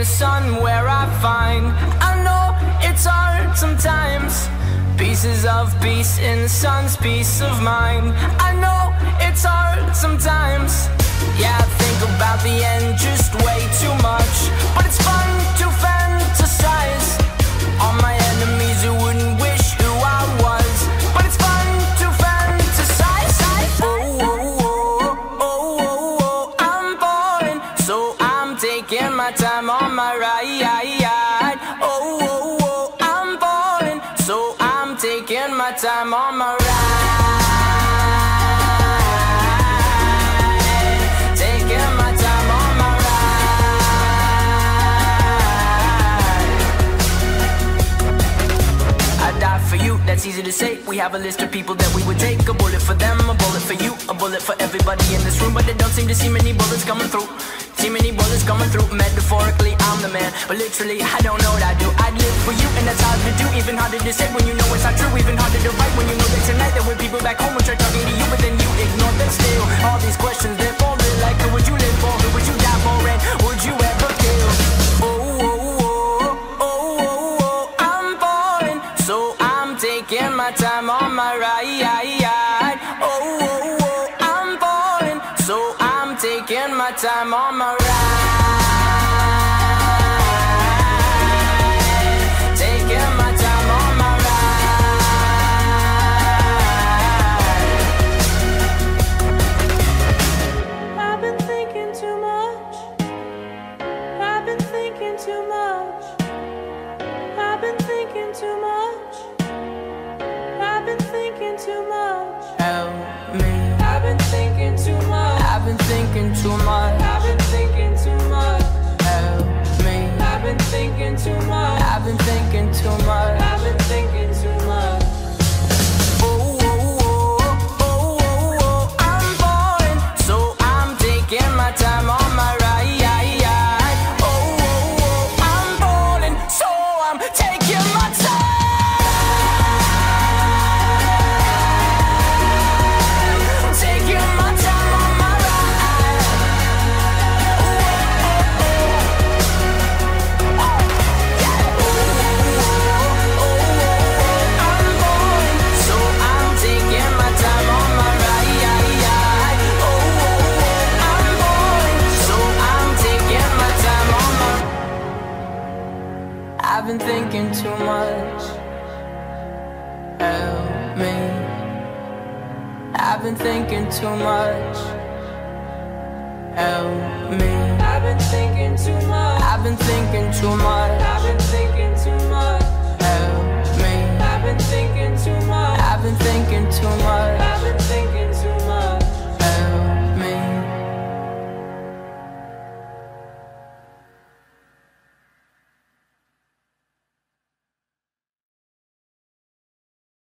sun where I find. I know it's hard sometimes. Pieces of peace in the sun's peace of mind. I know it's hard sometimes. Yeah, I think about the end just way too much, but it's fun to fantasize on my enemies who wouldn't wish who I was. But it's fun to fantasize. Oh, oh, oh, oh, oh, oh, I'm falling, so I'm taking my time on my ride. Oh, oh, oh, I'm falling, so I'm taking my time on my ride. Taking my time on my ride. I die for you, that's easy to say. We have a list of people that we would take. A bullet for them, a bullet for you, a bullet for everybody in this room. But they don't seem to see many bullets coming through. See many bullets coming through. Metaphorically, I'm the man, but literally, I don't know what I do. I'd live for you, and that's hard to do. Even harder to say when you know it's not true. Even harder to write when you know that tonight there were people back home who tried talking to you, but then you ignore them still. All these questions, they're for real. Like, who would you live for? Who would you die for? And would you ever kill? Oh, oh, oh, oh, oh, oh, I'm falling, so I'm taking my time on my ride. Oh, oh, oh, I'm falling, so I'm taking my time on my ride. Taking my time on my ride. I've been thinking too much. I've been thinking too much. I've been thinking too much. I've been thinking too much. Help me. I've been thinking too much. I've been thinking too much. I've been thinking too much. Help me. I've been thinking too much. I've been thinking too much. I've been thinking too much. Oh, oh, oh, oh, oh, oh, I'm falling, so I'm taking my time on my ride. Oh, oh, oh, I'm falling, so I'm taking my time. Taking my time on my ride. Oh, oh, oh, yeah. Oh, oh, oh, I'm falling, so I'm taking my time on my ride. Oh, oh, oh, I'm falling, so I'm taking my time on my. I've been thinking too much. Help me. I've been thinking too much. Help me. I've been thinking too much. I've been thinking too much. I've been thinking too much. Help me. I've been thinking too much. I've been thinking too much.